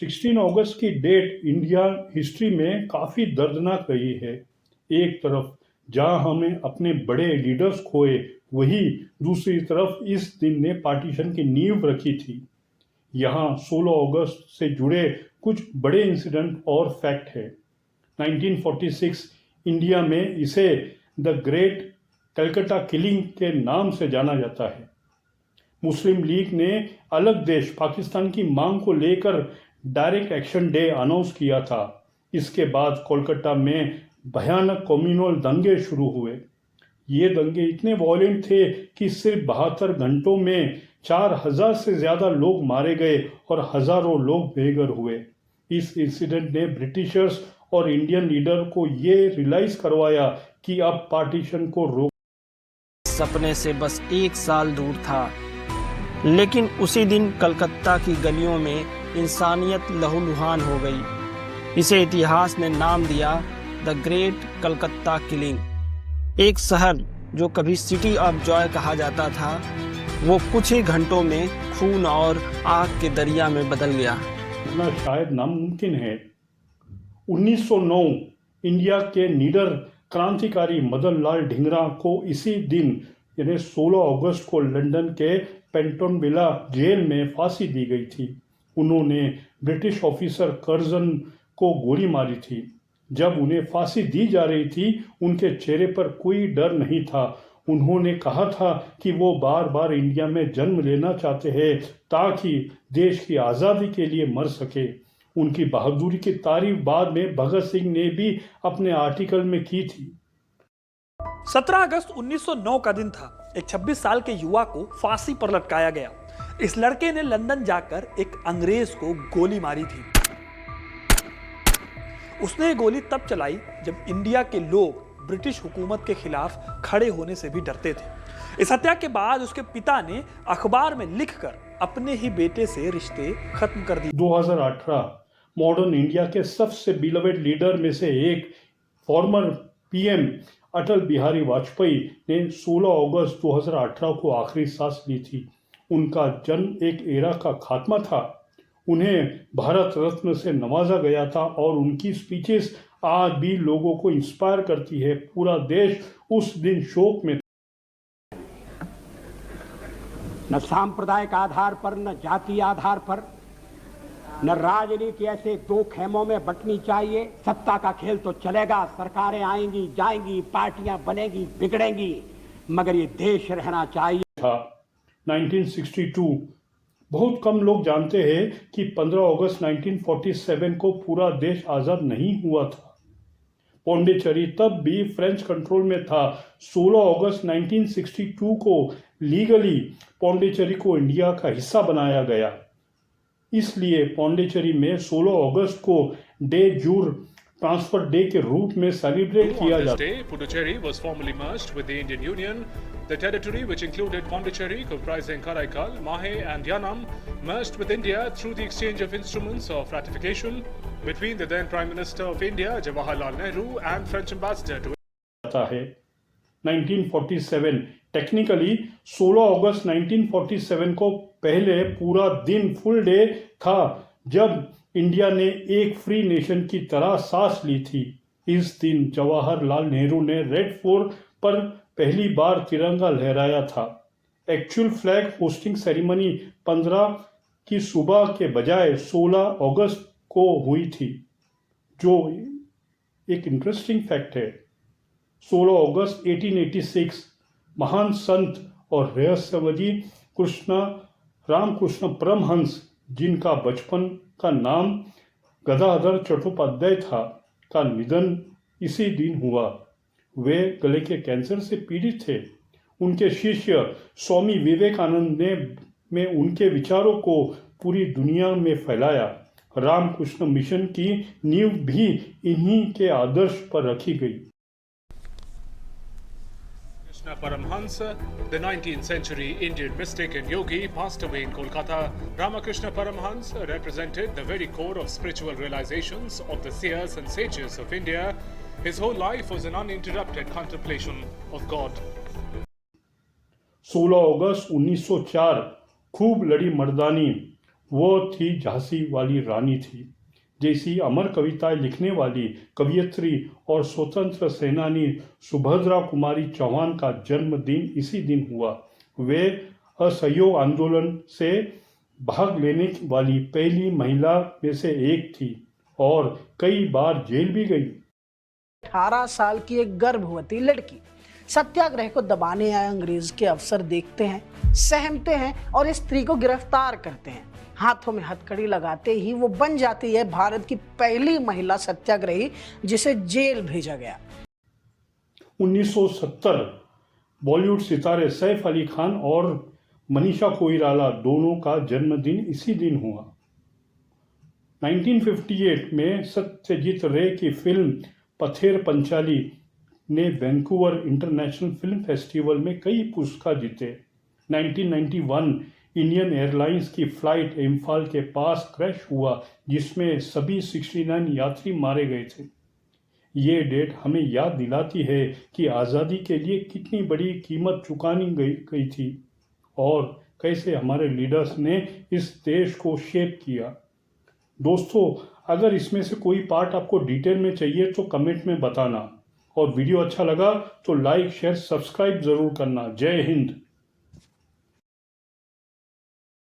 16 अगस्त की date India history में काफ़ी दर्दनाक रही है। एक तरफ जहां हमें अपने बड़े लीडर्स खोए, वहीं दूसरी तरफ इस दिन ने पार्टीशन की नींव रखी थी। यहाँ 16 अगस्त से जुड़े कुछ बड़े इंसिडेंट और फैक्ट है। 1946 इंडिया में इसे द ग्रेट कलकत्ता किलिंग के नाम से जाना जाता है। मुस्लिम लीग ने अलग देश पाकिस्तान की मांग को लेकर डायरेक्ट एक्शन डे अनाउंस किया था। इसके बाद कोलकाता में भयानक कम्युनल दंगे शुरू हुए। ये दंगे इतने वॉयलेंट थे कि सिर्फ 72 घंटों में 4000 से ज़्यादा लोग मारे गए और हजारों लोग बेघर हुए। इस इंसिडेंट ने ब्रिटिशर्स और इंडियन लीडर को ये रियलाइज करवाया कि अब पार्टीशन को रोक सपने से बस 1 साल दूर था। लेकिन उसी दिन कलकत्ता की गलियों में इंसानियत लहूलुहान हो गई। इसे इतिहास ने नाम दिया द ग्रेट कलकत्ता किलिंग। एक शहर जो कभी सिटी ऑफ जॉय कहा जाता था, वो कुछ ही घंटों में खून और आग के दरिया में बदल गया। इतना शायद नामुमकिन है। 1909 इंडिया के निडर क्रांतिकारी मदन लाल ढींगरा को इसी दिन यानी 16 अगस्त को लंदन के पेंटोनविला जेल में फांसी दी गई थी। उन्होंने ब्रिटिश ऑफिसर कर्जन को गोली मारी थी। जब उन्हें फांसी दी जा रही थी, उनके चेहरे पर कोई डर नहीं था। उन्होंने कहा था कि वो बार बार इंडिया में जन्म लेना चाहते हैं ताकि देश की आज़ादी के लिए मर सके। उनकी बहादुरी की तारीफ बाद में भगत सिंह ने भी अपने आर्टिकल में की थी। 17 अगस्त 1909 का दिन था। एक 26 साल के युवा को फांसी पर लटकाया गया। इस लड़के ने लंदन जाकर एक अंग्रेज को गोली मारी थी। उसने गोली तब चलाई जब इंडिया के लोग ब्रिटिश हुकूमत के खिलाफ खड़े होने से भी डरते थे। इस हत्या के बाद उसके पिता ने अखबार में लिखकर अपने ही बेटे से रिश्ते खत्म कर दिए। 2018 मॉडर्न इंडिया के सबसे बिलवेड लीडर में से एक फॉर्मर पीएम अटल बिहारी वाजपेयी ने 16 अगस्त 2018 को आखिरी सांस ली थी। उनका जन्म एक एरा का खात्मा था। उन्हें भारत रत्न से नवाजा गया था और उनकी स्पीचेस आज भी लोगों को इंस्पायर करती है। पूरा देश उस दिन शोक में। न सांप्रदायिक आधार पर, न जातीय आधार पर, न राजनीति ऐसे दो खेमों में बंटनी चाहिए। सत्ता का खेल तो चलेगा, सरकारें आएंगी जाएंगी, पार्टियां बनेगी बिगड़ेंगी, मगर ये देश रहना चाहिए था। 1962 बहुत कम लोग जानते हैं कि 15 अगस्त 1947 को पूरा देश आज़ाद नहीं हुआ था। पौंडीचेरी तब भी फ्रेंच कंट्रोल में था। 16 अगस्त 1962 को लीगली पौंडीचेरी को इंडिया का हिस्सा बनाया गया। इसलिए पौंडीचेरी में 16 अगस्त को डे जूर ट्रांसफर डे के रूप में सेलिब्रेट किया जाता है। Puducherry was formally merged with the Indian Union. The territory, which included Pondicherry, comprising Karaikal, Mahe and Yanam, merged with India through the exchange of instruments of ratification between the then Prime Minister of India, Jawaharlal Nehru, and French Ambassador to 1947 technically 16 अगस्त 1947 को पहले पूरा दिन full day था जब India ने एक free nation की तरह सांस ली थी। इस दिन जवाहरलाल नेहरू ने रेड फोर्ट पर पहली बार तिरंगा लहराया था। एक्चुअल फ्लैग होस्टिंग सेरेमनी 15 की सुबह के बजाय 16 अगस्त को हुई थी, जो एक इंटरेस्टिंग फैक्ट है। 16 अगस्त 1886 महान संत और रहस्यवादी रामकृष्ण परमहंस, जिनका बचपन का नाम गदाधर चट्टोपाध्याय था, का निधन इसी दिन हुआ। वे गले के कैंसर से पीड़ित थे। उनके शिष्य स्वामी विवेकानंद ने उनके विचारों को पूरी दुनिया में फैलाया। रामकृष्ण मिशन की नींव भी इन्हीं के आदर्श पर रखी गई। Krishna Paramhansa, the 19th century Indian mystic and yogi, passed away in Kolkata. Ramakrishna Paramhansa represented the very core of spiritual realizations of the seers and sages of India. His whole life was an uninterrupted contemplation of God. 16 अगस्त 1904 खूब लड़ी मर्दानी। वो थी झांसी वाली रानी थी। जैसी अमर कविताएं लिखने वाली कवयित्री और स्वतंत्र सेनानी सुभद्रा कुमारी चौहान का जन्मदिन इसी दिन हुआ। वे असहयोग आंदोलन से भाग लेने वाली पहली महिला में से एक थी और कई बार जेल भी गई। 18 साल की एक गर्भवती लड़की सत्याग्रह को दबाने आए अंग्रेज के अफसर देखते हैं, सहमते हैं और इस स्त्री को गिरफ्तार करते हैं। हाथों में हथकड़ी लगाते ही वो बन जाती है भारत की पहली महिला सत्याग्रही जिसे जेल भेजा गया। 1970 बॉलीवुड सितारे सैफ अली खान और मनीषा कोइराला दोनों का जन्मदिन इसी दिन हुआ। 1958 में सत्यजीत रे की फिल्म पथेर पंचाली ने वैंकूवर इंटरनेशनल फिल्म फेस्टिवल में कई पुरस्कार जीते। 1991 इंडियन एयरलाइंस की फ्लाइट इम्फाल के पास क्रैश हुआ जिसमें सभी 69 यात्री मारे गए थे। ये डेट हमें याद दिलाती है कि आज़ादी के लिए कितनी बड़ी कीमत चुकानी गई थी और कैसे हमारे लीडर्स ने इस देश को शेप किया। दोस्तों, अगर इसमें से कोई पार्ट आपको डिटेल में चाहिए तो कमेंट में बताना और वीडियो अच्छा लगा तो लाइक शेयर सब्सक्राइब ज़रूर करना। जय हिंद।